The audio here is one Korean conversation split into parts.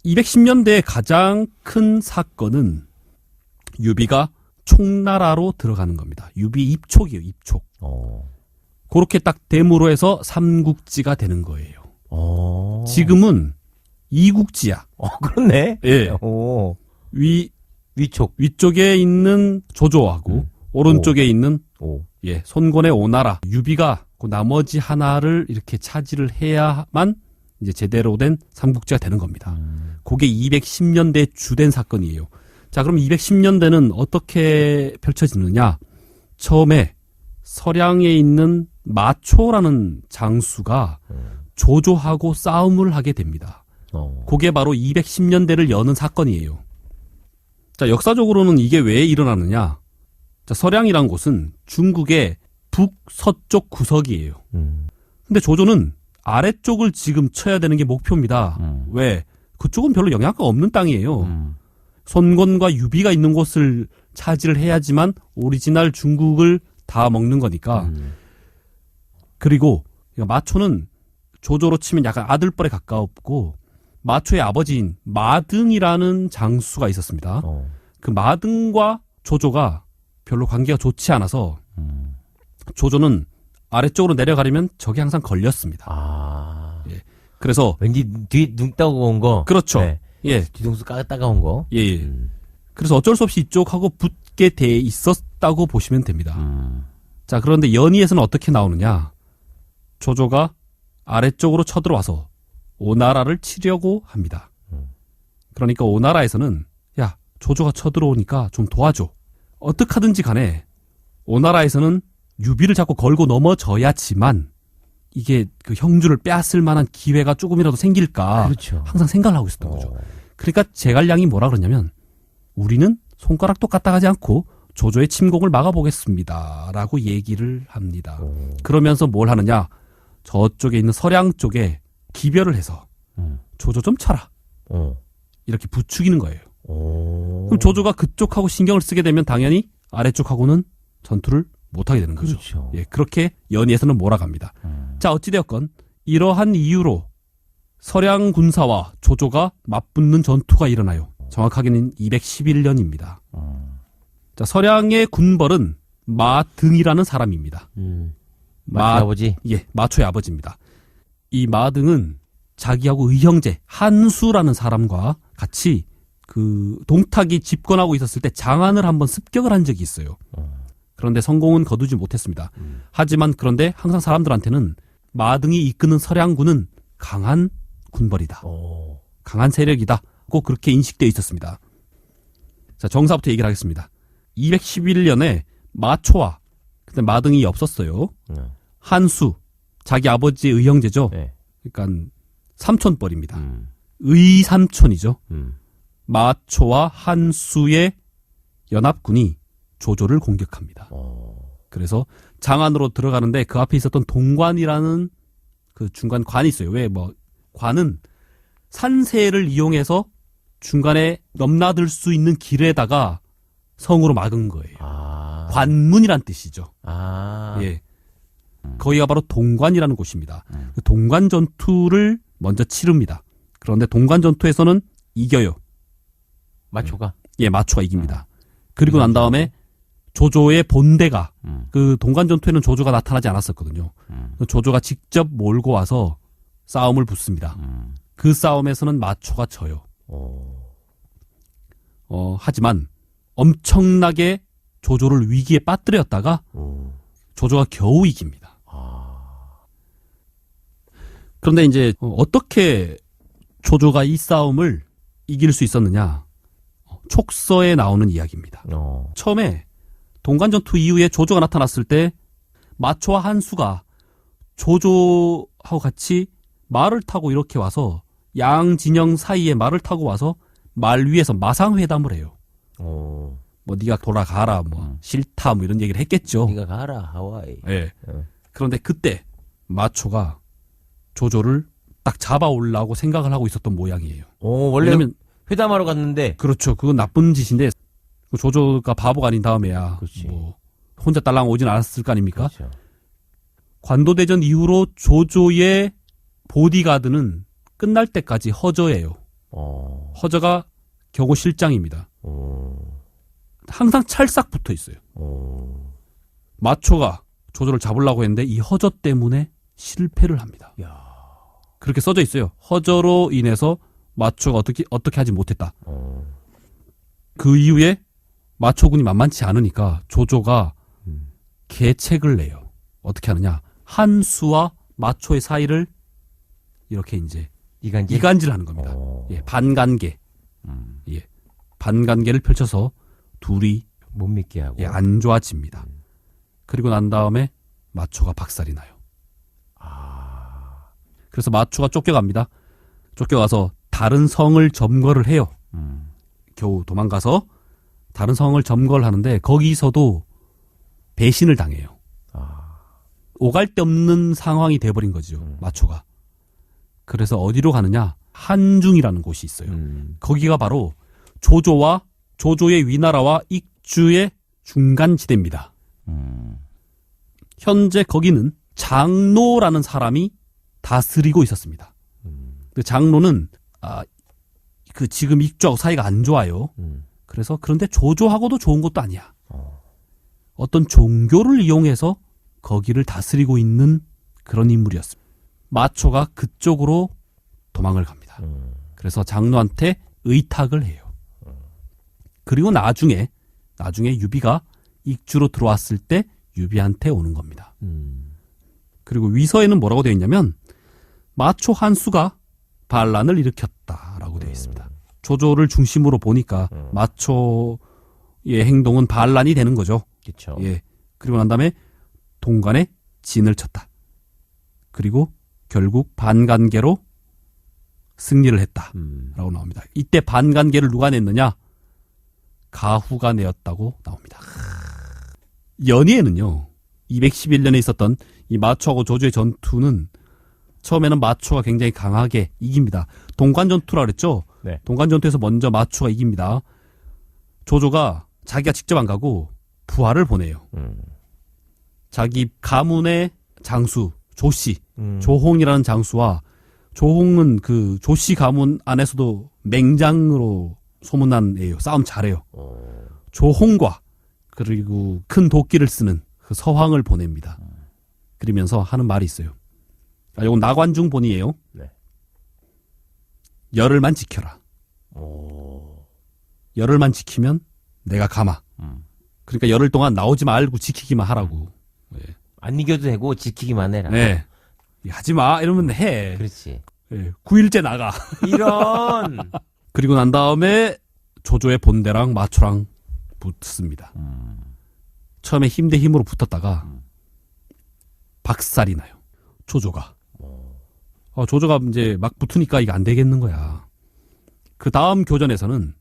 210년대의 가장 큰 사건은 유비가 총나라로 들어가는 겁니다. 유비 입촉이에요. 입촉. 그렇게 딱 됨으로 해서 삼국지가 되는 거예요. 지금은 이국지야. 그렇네. 예. 위쪽에 있는 조조하고 오른쪽에 있는 예, 손권의 오나라. 유비가 그 나머지 하나를 이렇게 차지를 해야만 이제 제대로 된 삼국지가 되는 겁니다. 그게 210년대 주된 사건이에요. 자, 그럼 210년대는 어떻게 펼쳐지느냐? 처음에 서량에 있는 마초라는 장수가 조조하고 싸움을 하게 됩니다. 그게 바로 210년대를 여는 사건이에요. 자, 역사적으로는 이게 왜 일어나느냐? 자, 서량이란 곳은 중국의 북서쪽 구석이에요. 근데 조조는 아래쪽을 지금 쳐야 되는 게 목표입니다. 왜? 그쪽은 별로 영향가 없는 땅이에요. 손권과 유비가 있는 곳을 차지를 해야지만 오리지널 중국을 다 먹는 거니까. 그리고 마초는 조조로 치면 약간 아들뻘에 가까웠고 마초의 아버지인 마등이라는 장수가 있었습니다. 그 마등과 조조가 별로 관계가 좋지 않아서 조조는 아래쪽으로 내려가려면 적이 항상 걸렸습니다. 예. 그래서 왠지 뒤 눈 따고 온 거. 그렇죠. 네. 예. 뒤통수 따가운 거. 예. 그래서 어쩔 수 없이 이쪽하고 붙게 돼 있었다고 보시면 됩니다. 자, 그런데 연의에서는 어떻게 나오느냐? 조조가 아래쪽으로 쳐들어와서 오나라를 치려고 합니다. 그러니까 오나라에서는 야, 조조가 쳐들어오니까 좀 도와줘. 어떻게 하든지 간에 오나라에서는 유비를 자꾸 걸고 넘어져야지만 이게 그 형주를 빼앗을 만한 기회가 조금이라도 생길까 그렇죠. 항상 생각을 하고 있었던 거죠. 그러니까 제갈량이 뭐라 그러냐면 우리는 손가락도 까딱하지 않고 조조의 침공을 막아보겠습니다 라고 얘기를 합니다. 그러면서 뭘 하느냐, 저쪽에 있는 서량 쪽에 기별을 해서 조조 좀 쳐라 이렇게 부추기는 거예요. 그럼 조조가 그쪽하고 신경을 쓰게 되면 당연히 아래쪽하고는 전투를 못하게 되는 거죠. 그렇죠. 예, 그렇게 연의에서는 몰아갑니다. 자, 어찌되었건 이러한 이유로 서량 군사와 조조가 맞붙는 전투가 일어나요. 정확하게는 211년입니다. 자, 서량의 군벌은 마등이라는 사람입니다. 마초의 아버지? 예, 마초의 아버지입니다. 이 마등은 자기하고 의형제 한수라는 사람과 같이 그 동탁이 집권하고 있었을 때 장안을 한번 습격을 한 적이 있어요. 그런데 성공은 거두지 못했습니다. 하지만 그런데 항상 사람들한테는 마등이 이끄는 서량군은 강한 군벌이다. 강한 세력이다. 꼭 그렇게 인식되어 있었습니다. 자, 정사부터 얘기를 하겠습니다. 211년에 마초와 그때 마등이 없었어요. 한수, 자기 아버지의 의형제죠. 그러니까 삼촌뻘입니다. 의삼촌이죠. 마초와 한수의 연합군이 조조를 공격합니다. 그래서 장안으로 들어가는데 그 앞에 있었던 동관이라는 그 중간 관이 있어요. 왜? 뭐 관은 산세를 이용해서 중간에 넘나들 수 있는 길에다가 성으로 막은 거예요. 관문이란 뜻이죠. 예. 거기가 바로 동관이라는 곳입니다. 그 동관 전투를 먼저 치릅니다. 그런데 동관 전투에서는 이겨요. 마초가? 예, 마초가 이깁니다. 그리고 난 다음에 조조의 본대가 그 동관 전투에는 조조가 나타나지 않았었거든요. 조조가 직접 몰고 와서 싸움을 붙습니다. 그 싸움에서는 마초가 져요. 하지만 엄청나게 조조를 위기에 빠뜨렸다가 조조가 겨우 이깁니다. 그런데 이제 어떻게 조조가 이 싸움을 이길 수 있었느냐? 촉서에 나오는 이야기입니다. 처음에 동관전투 이후에 조조가 나타났을 때 마초와 한수가 조조하고 같이 말을 타고 이렇게 와서 양 진영 사이에 말을 타고 와서 말 위에서 마상회담을 해요. 뭐 네가 돌아가라, 뭐 싫다, 뭐 이런 얘기를 했겠죠. 네가 가라 하와이. 예. 그런데 그때 마초가 조조를 딱 잡아올라고 생각을 하고 있었던 모양이에요. 원래 왜냐면 회담하러 갔는데. 그렇죠. 그건 나쁜 짓인데 조조가 바보가 아닌 다음에야 그렇지. 뭐 혼자 딸랑 오진 않았을 거 아닙니까? 그렇죠. 관도대전 이후로 조조의 보디가드는 끝날 때까지 허저예요. 허저가 경호실장입니다. 항상 찰싹 붙어 있어요. 마초가 조조를 잡으려고 했는데 이 허저 때문에 실패를 합니다. 야. 그렇게 써져 있어요. 허저로 인해서 마초가 어떻게 하지 못했다. 그 이후에 마초군이 만만치 않으니까 조조가 계책을 내요. 어떻게 하느냐? 한수와 마초의 사이를 이렇게 이제 이간질하는 겁니다. 예, 반관계. 예, 반관계를 펼쳐서 둘이 못 믿게 하고. 예, 안 좋아집니다. 그리고 난 다음에 마초가 박살이 나요. 그래서 마초가 쫓겨갑니다. 쫓겨가서 다른 성을 점거를 해요. 겨우 도망가서 다른 성을 점거를 하는데 거기서도 배신을 당해요. 오갈 데 없는 상황이 돼버린 거죠. 마초가. 그래서 어디로 가느냐? 한중이라는 곳이 있어요. 거기가 바로 조조와 조조의 위나라와 익주의 중간지대입니다. 현재 거기는 장노라는 사람이 다스리고 있었습니다. 그 장노는 그 지금 익주하고 사이가 안 좋아요. 그래서 그런데 조조하고도 좋은 것도 아니야. 어떤 종교를 이용해서 거기를 다스리고 있는 그런 인물이었습니다. 마초가 그쪽으로 도망을 갑니다. 그래서 장노한테 의탁을 해요. 그리고 나중에 유비가 익주로 들어왔을 때 유비한테 오는 겁니다. 그리고 위서에는 뭐라고 되어 있냐면 마초 한수가 반란을 일으켰다라고 되어 있습니다. 조조를 중심으로 보니까 마초의 행동은 반란이 되는 거죠. 그렇죠. 예. 그리고 난 다음에 동관에 진을 쳤다. 그리고 결국 반관계로 승리를 했다라고 나옵니다. 이때 반관계를 누가 냈느냐? 가후가 내었다고 나옵니다. 연희에는요. 211년에 있었던 이 마초하고 조조의 전투는 처음에는 마초가 굉장히 강하게 이깁니다. 동관 전투라 그랬죠? 네. 동관 전투에서 먼저 마초가 이깁니다. 조조가 자기가 직접 안 가고 부하를 보내요. 자기 가문의 장수 조씨, 조홍이라는 장수와 조홍은 그 조씨 가문 안에서도 맹장으로 소문난 애예요. 싸움 잘해요. 조홍과 그리고 큰 도끼를 쓰는 그 서황을 보냅니다. 그러면서 하는 말이 있어요. 이건 나관중 본이에요. 네. 열흘만 지켜라. 열흘만 지키면 내가 감아. 그러니까 열흘 동안 나오지 말고 지키기만 하라고. 예. 안 이겨도 되고 지키기만 해라. 네. 하지 마 이러면 해. 그렇지. 예. 9일째 나가. 이런. 그리고 난 다음에 조조의 본대랑 마초랑 붙습니다. 처음에 힘 대 힘으로 붙었다가 박살이 나요. 조조가. 조조가 이제 막 붙으니까 이게 안 되겠는 거야. 그 다음 교전에서는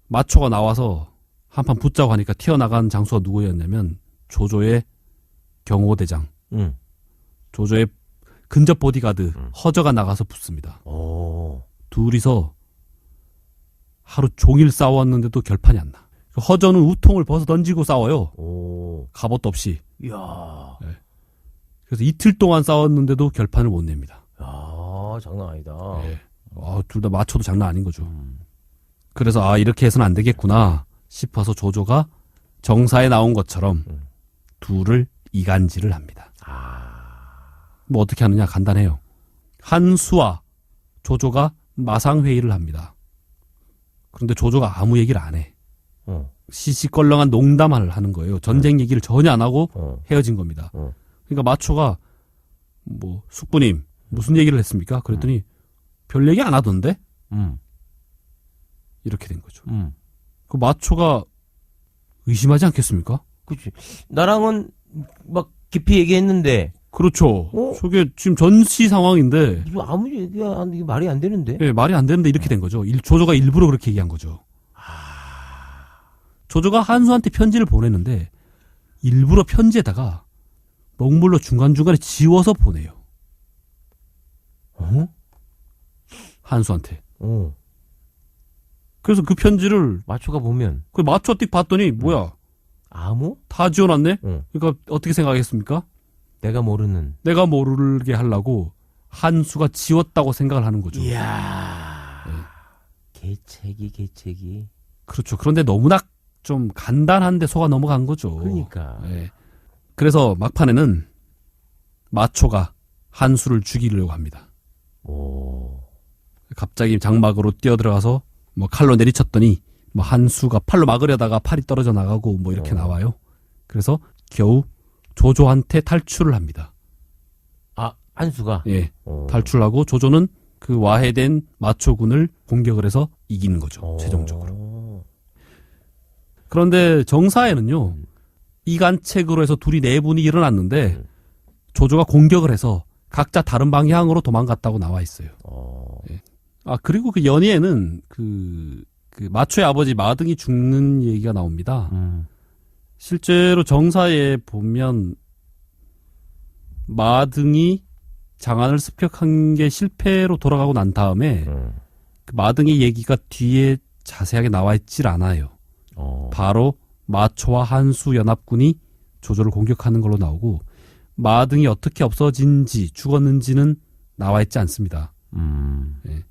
마초가 나와서 한판 붙자고 하니까 튀어나간 장수가 누구였냐면 조조의 경호대장, 조조의 근접 보디가드 허저가 나가서 붙습니다. 둘이서 하루 종일 싸웠는데도 결판이 안 나. 허저는 우통을 벗어 던지고 싸워요. 갑옷도 없이. 이야. 네. 그래서 이틀 동안 싸웠는데도 결판을 못 냅니다. 야, 장난 아니다. 네. 둘 다 마초도 장난 아닌 거죠. 그래서 이렇게 해서는 안 되겠구나 싶어서 조조가 정사에 나온 것처럼 둘을 이간질을 합니다. 뭐 어떻게 하느냐 간단해요. 한수와 조조가 마상회의를 합니다. 그런데 조조가 아무 얘기를 안 해. 시시껄렁한 농담을 하는 거예요. 전쟁 얘기를 전혀 안 하고 헤어진 겁니다. 그러니까 마초가 뭐 숙부님 무슨 얘기를 했습니까? 그랬더니 별 얘기 안 하던데? 이렇게 된 거죠. 그 마초가 의심하지 않겠습니까? 그치. 나랑은 막 깊이 얘기했는데. 그렇죠. 저게 지금 전시 상황인데. 이거 아무 얘기가 이게 말이 안 되는데? 예, 말이 안 되는데 이렇게 된 거죠. 조조가 일부러 그렇게 얘기한 거죠. 조조가 한수한테 편지를 보냈는데 일부러 편지에다가 먹물로 중간중간에 지워서 보내요. 한수한테. 그래서 그 편지를 마초가 보면 그 마초 띡 봤더니 뭐야? 아무? 다 지워놨네? 그러니까 어떻게 생각하겠습니까? 내가 모르는. 내가 모르게 하려고 한수가 지웠다고 생각을 하는 거죠. 이야. 네. 계책이. 그렇죠. 그런데 너무나 좀 간단한데 속아 넘어간 거죠. 그러니까. 예. 그래서 막판에는 마초가 한수를 죽이려고 합니다. 오. 갑자기 장막으로 뛰어들어가서 뭐 칼로 내리쳤더니 뭐 한수가 팔로 막으려다가 팔이 떨어져 나가고 뭐 이렇게 나와요. 그래서 겨우 조조한테 탈출을 합니다. 아, 한수가? 예. 탈출하고 조조는 그 와해된 마초군을 공격을 해서 이기는 거죠. 최종적으로. 그런데 정사에는요. 이간책으로 해서 둘이 네 분이 일어났는데 조조가 공격을 해서 각자 다른 방향으로 도망갔다고 나와 있어요. 예. 아, 그리고 그 연희에는 그 마초의 아버지 마등이 죽는 얘기가 나옵니다. 실제로 정사에 보면 마등이 장안을 습격한 게 실패로 돌아가고 난 다음에 그 마등의 얘기가 뒤에 자세하게 나와 있질 않아요. 바로 마초와 한수 연합군이 조조를 공격하는 걸로 나오고 마등이 어떻게 없어진지 죽었는지는 나와 있지 않습니다. 예.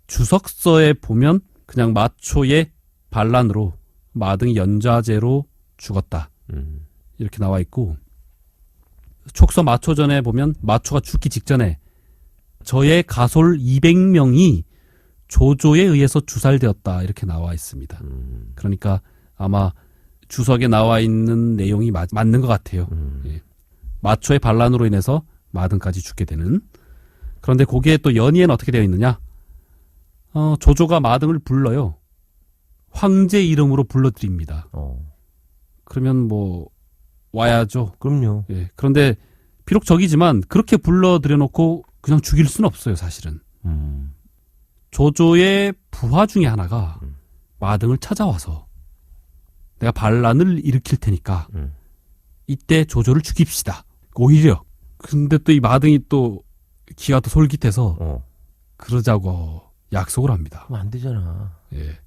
주석서에 보면 그냥 마초의 반란으로 마등이 연좌제로 죽었다. 이렇게 나와 있고 촉서 마초전에 보면 마초가 죽기 직전에 저의 가솔 200명이 조조에 의해서 주살되었다. 이렇게 나와 있습니다. 그러니까 아마 주석에 나와 있는 내용이 맞는 것 같아요. 예. 마초의 반란으로 인해서 마등까지 죽게 되는. 그런데 거기에 또 연희에는 어떻게 되어 있느냐? 조조가 마등을 불러요. 황제 이름으로 불러드립니다. 그러면 뭐 와야죠. 그럼요. 예. 그런데 비록 적이지만 그렇게 불러들여놓고 그냥 죽일 수는 없어요. 사실은. 조조의 부하 중에 하나가 마등을 찾아와서 내가 반란을 일으킬 테니까 이때 조조를 죽입시다. 오히려. 근데 또 이 마등이 또 기가 또 솔깃해서 그러자고 약속을 합니다. 그럼 안 되잖아. 예.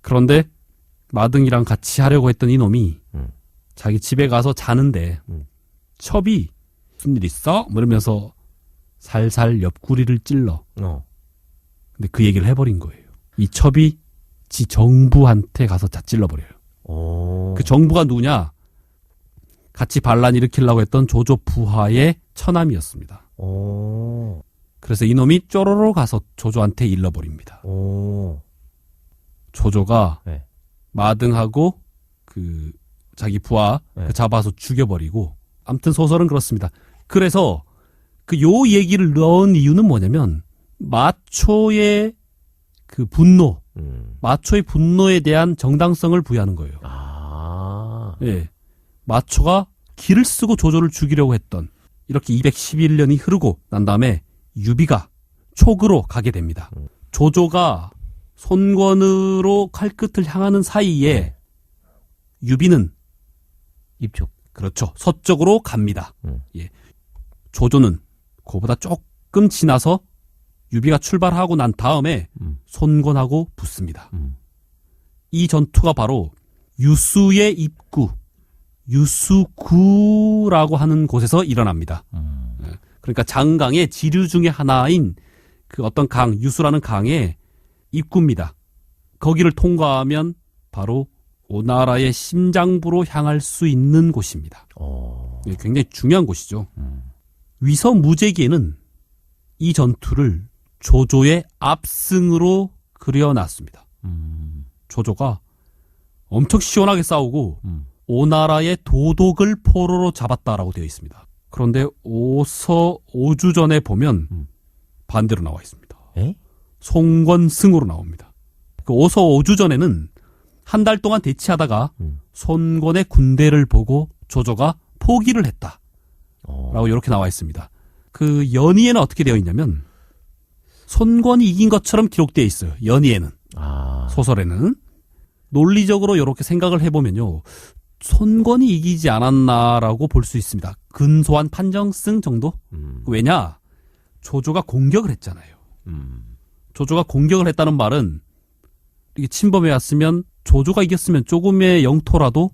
그런데 마등이랑 같이 하려고 했던 이놈이 자기 집에 가서 자는데 첩이 무슨 일 있어? 뭐 이러면서 살살 옆구리를 찔러. 근데 그 얘기를 해버린 거예요. 이 첩이 지 정부한테 가서 다 찔러버려요. 그 정부가 누구냐? 같이 반란 일으키려고 했던 조조 부하의 처남이었습니다. 그래서 이놈이 쪼로로 가서 조조한테 일러버립니다. 조조가 네. 마등하고 그 자기 부하 그 잡아서 죽여버리고 아무튼 소설은 그렇습니다. 그래서 그 요 얘기를 넣은 이유는 뭐냐면 마초의 그 분노, 마초의 분노에 대한 정당성을 부여하는 거예요. 예. 마초가 기를 쓰고 조조를 죽이려고 했던 이렇게 211년이 흐르고 난 다음에 유비가 촉으로 가게 됩니다. 조조가 손권으로 칼끝을 향하는 사이에 유비는 입쪽. 그렇죠. 서쪽으로 갑니다. 예. 조조는 그보다 조금 지나서 유비가 출발하고 난 다음에 손권하고 붙습니다. 이 전투가 바로 유수의 입구, 유수구라고 하는 곳에서 일어납니다. 그러니까 장강의 지류 중에 하나인 그 어떤 강, 유수라는 강의 입구입니다. 거기를 통과하면 바로 오나라의 심장부로 향할 수 있는 곳입니다. 네, 굉장히 중요한 곳이죠. 위서무제기에는 이 전투를 조조의 압승으로 그려놨습니다. 조조가 엄청 시원하게 싸우고 오나라의 도독을 포로로 잡았다라고 되어 있습니다. 그런데 오서 5주 전에 보면 반대로 나와 있습니다. 손권승으로 나옵니다. 그 오서 5주 전에는 한 달 동안 대치하다가 손권의 군대를 보고 조조가 포기를 했다. 라고 이렇게 나와 있습니다. 그 연희에는 어떻게 되어 있냐면 손권이 이긴 것처럼 기록되어 있어요. 연희에는. 소설에는. 논리적으로 이렇게 생각을 해보면요. 손권이 이기지 않았나라고 볼 수 있습니다. 근소한 판정승 정도? 왜냐? 조조가 공격을 했잖아요. 조조가 공격을 했다는 말은 이게 침범해 왔으면 조조가 이겼으면 조금의 영토라도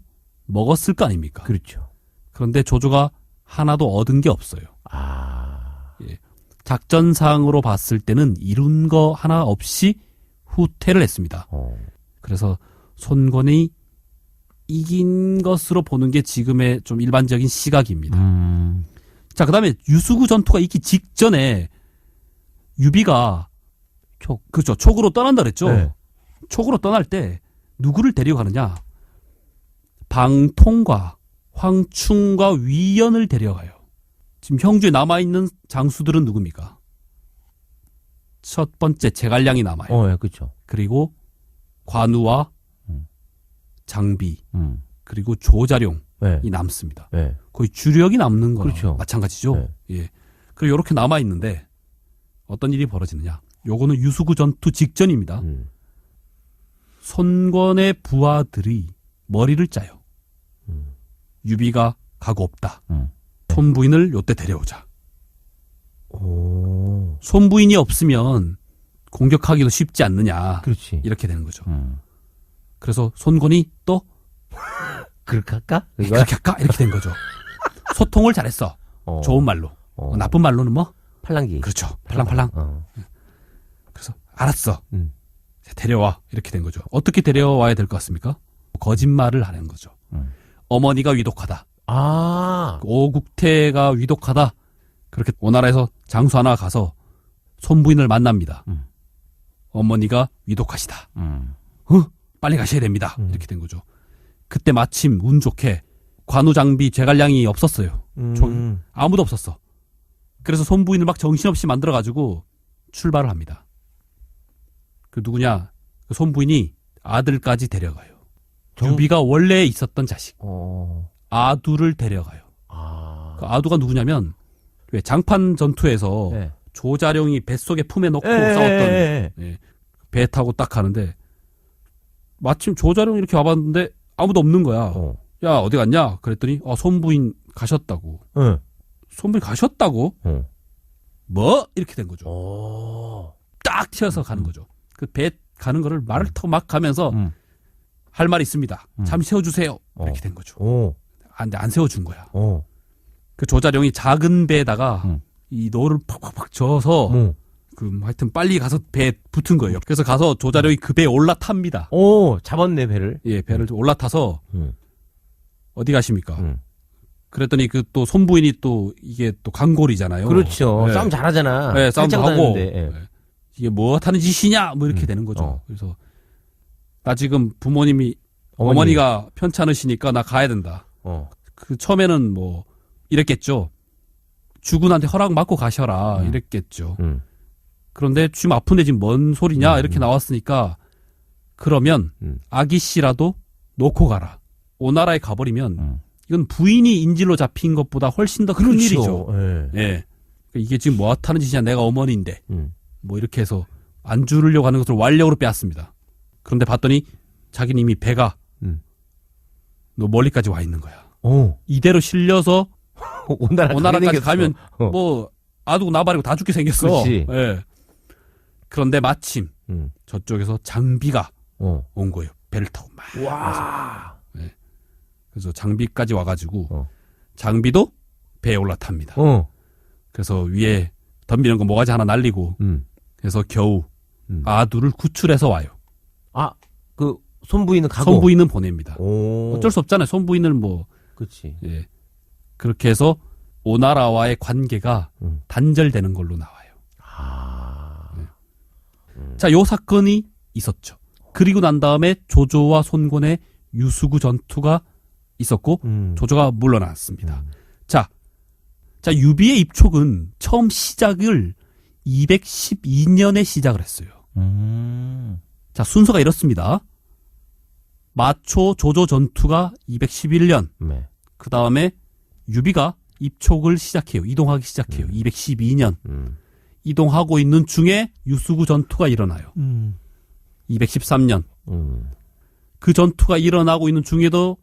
먹었을 거 아닙니까? 그렇죠. 그런데 조조가 하나도 얻은 게 없어요. 예. 작전상으로 봤을 때는 이룬 거 하나 없이 후퇴를 했습니다. 그래서 손권이 이긴 것으로 보는 게 지금의 좀 일반적인 시각입니다. 자, 그 다음에 유수구 전투가 있기 직전에 유비가 그렇죠. 촉으로 떠난다 그랬죠. 네. 촉으로 떠날 때 누구를 데려가느냐? 방통과 황충과 위연을 데려가요. 지금 형주에 남아있는 장수들은 누굽니까? 첫 번째 제갈량이 남아요. 예, 그렇죠. 그리고 관우와 장비 그리고 조자룡이 네. 남습니다. 네. 거의 주력이 남는 거랑 그렇죠. 마찬가지죠. 네. 예. 그리고 이렇게 남아 있는데 어떤 일이 벌어지느냐? 요거는 유수구 전투 직전입니다. 손권의 부하들이 머리를 짜요. 유비가 가고 없다. 손부인을 요때 데려오자. 손부인이 없으면 공격하기도 쉽지 않느냐. 그렇지. 이렇게 되는 거죠. 그래서 손권이 또 그렇게 할까? 그렇게 할까? 이렇게 된 거죠. 소통을 잘했어. 좋은 말로. 나쁜 말로는 뭐? 팔랑기. 그렇죠. 팔랑팔랑. 그래서 알았어. 데려와. 이렇게 된 거죠. 어떻게 데려와야 될 것 같습니까? 거짓말을 하는 거죠. 어머니가 위독하다. 오국태가 위독하다. 그렇게 오나라에서 장수 하나 가서 손부인을 만납니다. 어머니가 위독하시다. 빨리 가셔야 됩니다. 이렇게 된 거죠. 그때 마침 운 좋게 관우장비 제갈량이 없었어요. 아무도 없었어. 그래서 손부인을 막 정신없이 만들어가지고 출발을 합니다. 그 누구냐? 그 손부인이 아들까지 데려가요. 유비가 원래 있었던 자식. 아두를 데려가요. 그 아두가 누구냐면 왜 장판 전투에서 네. 조자룡이 뱃속에 품에 넣고 싸웠던 예, 배 타고 딱 가는데 마침 조자룡이 이렇게 와봤는데 아무도 없는 거야. 야 어디 갔냐? 그랬더니 손부인 가셨다고. 손부인 가셨다고? 뭐? 이렇게 된 거죠. 딱 튀어서 가는 거죠. 그 배 가는 거를 말을 타고 막 가면서 할 말이 있습니다. 잠시 세워주세요. 이렇게 된 거죠. 근데 안 세워준 거야. 그 조자룡이 작은 배에다가 이 노를 팍팍팍 저어서 그 하여튼 빨리 가서 배에 붙은 거예요. 그래서 가서 조자룡이 그 배에 올라탑니다. 잡았네 배를. 예, 배를 올라타서 어디 가십니까? 그랬더니 그 또 손부인이 또 이게 또 강골이잖아요. 그렇죠. 네. 싸움 잘하잖아. 네, 싸움도 하고 예. 이게 뭐 하는 짓이냐 뭐 이렇게 되는 거죠. 그래서 나 지금 부모님이 어머니가 편찮으시니까 나 가야 된다. 그 처음에는 뭐 이랬겠죠. 주군한테 허락 받고 가셔라 이랬겠죠. 그런데 지금 아픈데 지금 뭔 소리냐 이렇게 나왔으니까 그러면 아기 씨라도 놓고 가라. 오나라에 가버리면 이건 부인이 인질로 잡힌 것보다 훨씬 더 큰 일이죠. 예. 이게 지금 뭐 하는 짓이냐 내가 어머니인데 뭐 이렇게 해서 안 주려고 하는 것을 완력으로 빼앗습니다. 그런데 봤더니 자기는 이미 배가 너 멀리까지 와 있는 거야. 이대로 실려서 오나라까지 가면 뭐 아두고 나발이고 다 죽게 생겼어. 그렇지. 예. 그런데 마침 저쪽에서 장비가 온 거예요. 배를 타고 막. 와. 예. 그래서 장비까지 와가지고 장비도 배에 올라탑니다. 그래서 위에 덤비는 거 모가지 하나 날리고 그래서 겨우 아두를 구출해서 와요. 그 손부인은 가고 손부인은 보냅니다. 어쩔 수 없잖아요. 손부인을 뭐 그렇지. 예. 그렇게 해서 오나라와의 관계가 단절되는 걸로 나와요. 자, 요 사건이 있었죠. 그리고 난 다음에 조조와 손권의 유수구 전투가 있었고 조조가 물러났습니다. 자, 유비의 입촉은 처음 시작을 212년에 시작을 했어요. 자, 순서가 이렇습니다. 마초 조조 전투가 211년. 네. 그 다음에 유비가 입촉을 시작해요. 이동하기 시작해요. 212년. 이동하고 있는 중에 유수구 전투가 일어나요. 213년. 그 전투가 일어나고 있는 중에도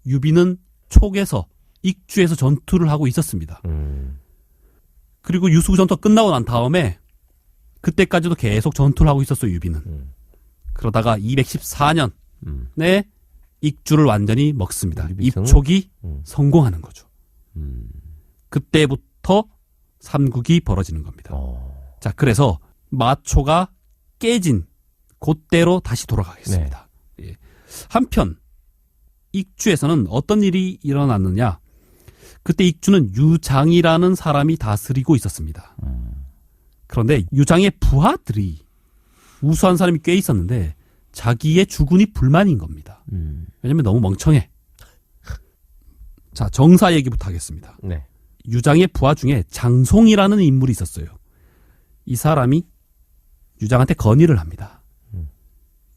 유비는 촉에서 익주에서 전투를 하고 있었습니다. 그리고 유수구 전투가 끝나고 난 다음에 그때까지도 계속 전투를 하고 있었어요. 유비는. 그러다가 214년에 익주를 완전히 먹습니다. 입촉이 성공하는 거죠. 그때부터 삼국이 벌어지는 겁니다. 자, 그래서 마초가 깨진 그때로 다시 돌아가겠습니다. 예. 한편 익주에서는 어떤 일이 일어났느냐? 그때 익주는 유장이라는 사람이 다스리고 있었습니다. 그런데 유장의 부하들이 우수한 사람이 꽤 있었는데 자기의 주군이 불만인 겁니다. 왜냐면 너무 멍청해. 자, 정사 얘기부터 하겠습니다. 네. 유장의 부하 중에 장송이라는 인물이 있었어요. 이 사람이 유장한테 건의를 합니다.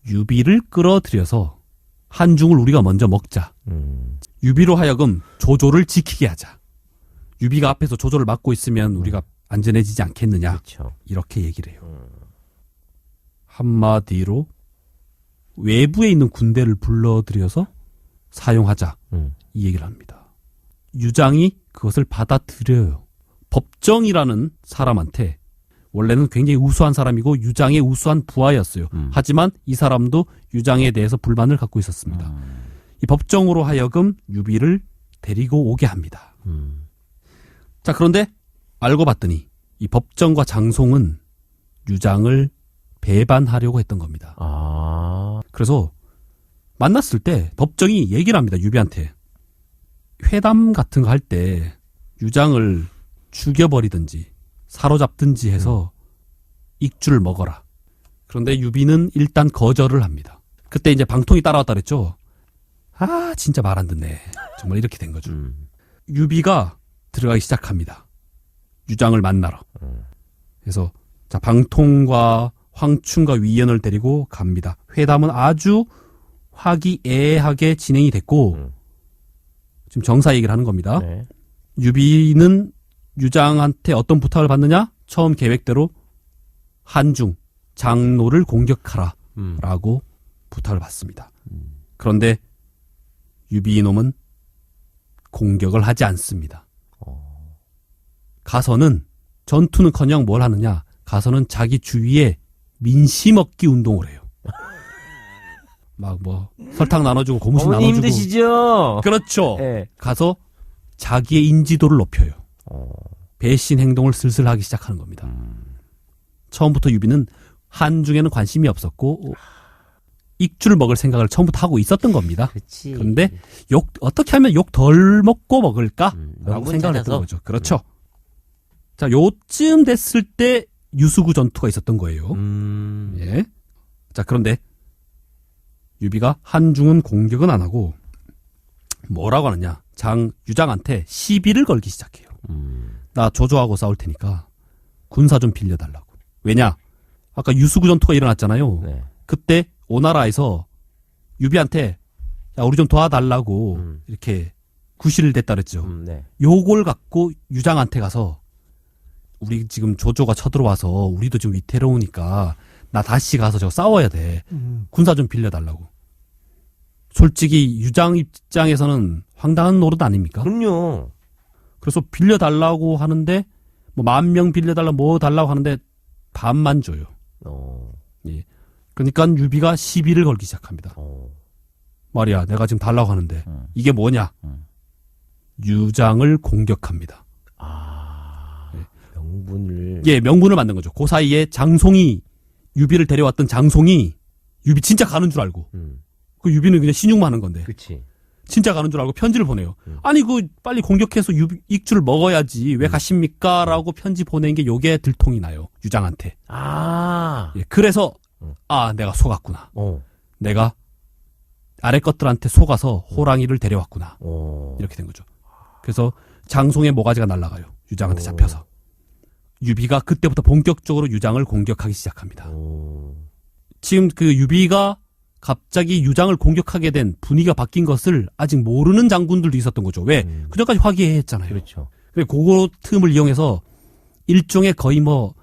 유비를 끌어들여서 한중을 우리가 먼저 먹자. 유비로 하여금 조조를 지키게 하자. 유비가 앞에서 조조를 막고 있으면 우리가 안전해지지 않겠느냐. 그렇죠. 이렇게 얘기를 해요. 한마디로 외부에 있는 군대를 불러들여서 사용하자. 이 얘기를 합니다. 유장이 그것을 받아들여요. 법정이라는 사람한테 원래는 굉장히 우수한 사람이고 유장의 우수한 부하였어요. 하지만 이 사람도 유장에 대해서 불만을 갖고 있었습니다. 이 법정으로 하여금 유비를 데리고 오게 합니다. 자, 그런데 알고 봤더니 이 법정과 장송은 유장을 배반하려고 했던 겁니다. 그래서 만났을 때 법정이 얘기를 합니다. 유비한테. 회담 같은 거 할 때 유장을 죽여버리든지 사로잡든지 해서 익주를 먹어라. 그런데 유비는 일단 거절을 합니다. 그때 이제 방통이 따라왔다 그랬죠. 아, 진짜 말 안 듣네. 정말 이렇게 된 거죠. 유비가 들어가기 시작합니다. 유장을 만나러. 그래서 자, 방통과 황충과 위연을 데리고 갑니다. 회담은 아주 화기애애하게 진행이 됐고 지금 정사 얘기를 하는 겁니다. 네. 유비는 유장한테 어떤 부탁을 받느냐? 처음 계획대로 한중, 장로를 공격하라 라고 부탁을 받습니다. 그런데 유비 이놈은 공격을 하지 않습니다. 가서는 전투는커녕 뭘 하느냐? 가서는 자기 주위에 민심 얻기 운동을 해요. 막 뭐 설탕 나눠주고 고무신 어머니 나눠주고. 힘드시죠? 그렇죠. 네. 가서 자기의 인지도를 높여요. 배신 행동을 슬슬 하기 시작하는 겁니다. 처음부터 유비는 한중에는 관심이 없었고 익주를 먹을 생각을 처음부터 하고 있었던 겁니다. 그치. 그런데 어떻게 하면 욕 덜 먹고 먹을까? 라고 명분 생각을 찾아서. 했던 거죠. 그렇죠. 자, 요쯤 됐을 때 유수구 전투가 있었던 거예요. 예. 자, 그런데 유비가 한중은 공격은 안 하고 뭐라고 하느냐? 유장한테 시비를 걸기 시작해요. 나 조조하고 싸울 테니까 군사 좀 빌려달라고. 왜냐? 아까 유수구 전투가 일어났잖아요. 네. 그때 오나라에서 유비한테 야, 우리 좀 도와달라고 이렇게 구실을 댔다 그랬죠. 네. 요걸 갖고 유장한테 가서 우리 지금 조조가 쳐들어와서 우리도 좀 위태로우니까 나 다시 가서 저 싸워야 돼. 군사 좀 빌려달라고. 솔직히 유장 입장에서는 황당한 노릇 아닙니까? 그럼요. 그래서 빌려달라고 하는데 뭐 10,000명 빌려달라 뭐 달라고 하는데 반만 줘요. 예. 그러니까 유비가 시비를 걸기 시작합니다. 말이야, 내가 지금 달라고 하는데 이게 뭐냐? 유장을 공격합니다. 명분을. 예, 명분을 만든 거죠. 그 사이에 장송이 유비를 데려왔던 장송이 유비 진짜 가는 줄 알고 그 유비는 그냥 신용만 하는 건데 그치. 진짜 가는 줄 알고 편지를 보내요. 아니 빨리 공격해서 익주를 먹어야지 왜 가십니까? 라고 편지 보낸 게 요게 들통이 나요. 유장한테. 예, 그래서 내가 속았구나. 내가 아래 것들한테 속아서 호랑이를 데려왔구나. 이렇게 된 거죠. 그래서 장송의 모가지가 날아가요. 유장한테 잡혀서. 유비가 그때부터 본격적으로 유장을 공격하기 시작합니다. 지금 그 유비가 갑자기 유장을 공격하게 된 분위기가 바뀐 것을 아직 모르는 장군들도 있었던 거죠. 왜? 그전까지 화기애애했잖아요. 그렇죠. 그거 틈을 이용해서 일종의 거의 뭐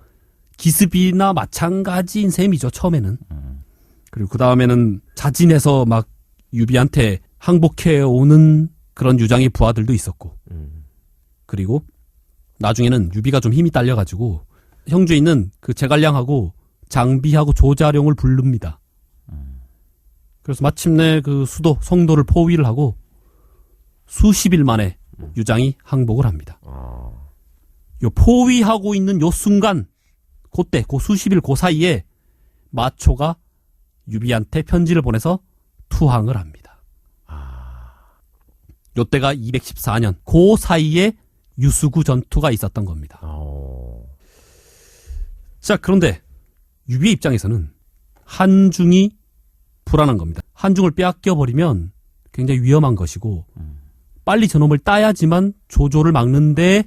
기습이나 마찬가지인 셈이죠. 처음에는. 그리고 그 다음에는 자진해서 막 유비한테 항복해 오는 그런 유장의 부하들도 있었고. 그리고 나중에는 유비가 좀 힘이 딸려가지고 형주에 있는 그 제갈량하고 장비하고 조자룡을 부릅니다. 그래서 마침내 그 수도 성도를 포위를 하고 수십일 만에 유장이 항복을 합니다. 요 포위하고 있는 요 순간 그때 그 수십일 그 사이에 마초가 유비한테 편지를 보내서 투항을 합니다. 요때가 214년 그 사이에 유수구 전투가 있었던 겁니다. 자, 그런데 유비의 입장에서는 한중이 불안한 겁니다. 한중을 빼앗겨버리면 굉장히 위험한 것이고 빨리 저놈을 따야지만 조조를 막는데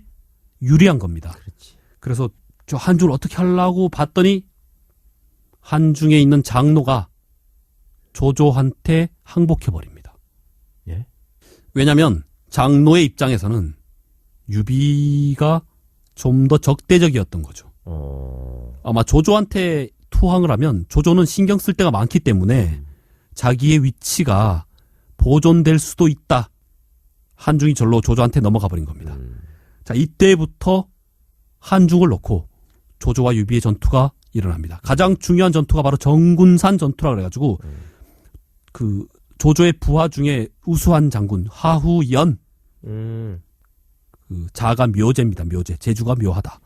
유리한 겁니다. 그렇지. 그래서 저 한중을 어떻게 하려고 봤더니 한중에 있는 장노가 조조한테 항복해버립니다. 예? 왜냐하면 장노의 입장에서는 유비가 좀 더 적대적이었던 거죠. 아마 조조한테 투항을 하면 조조는 신경 쓸 데가 많기 때문에 자기의 위치가 보존될 수도 있다. 한중이 절로 조조한테 넘어가 버린 겁니다. 자, 이때부터 한중을 놓고 조조와 유비의 전투가 일어납니다. 가장 중요한 전투가 바로 정군산 전투라 그래가지고 그 조조의 부하 중에 우수한 장군 하후연, 그 자가 묘제입니다. 묘제. 제주가 묘하다.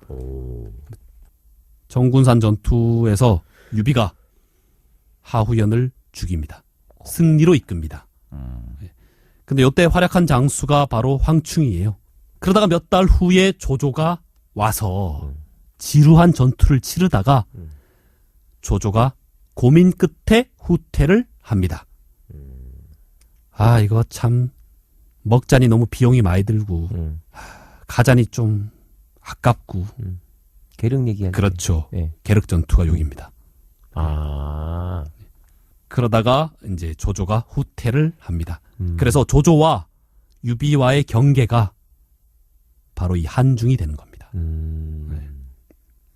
정군산 전투에서 유비가 하후연을 죽입니다. 승리로 이끕니다. 근데 이때 활약한 장수가 바로 황충이에요. 그러다가 몇 달 후에 조조가 와서 지루한 전투를 치르다가 조조가 고민 끝에 후퇴를 합니다. 아, 이거 참 먹자니 너무 비용이 많이 들고 가자니 좀 아깝고 계륵 얘기하는. 그렇죠. 네. 계륵 전투가 여기입니다. 아. 그러다가 이제 조조가 후퇴를 합니다. 그래서 조조와 유비와의 경계가 바로 이 한중이 되는 겁니다. 네.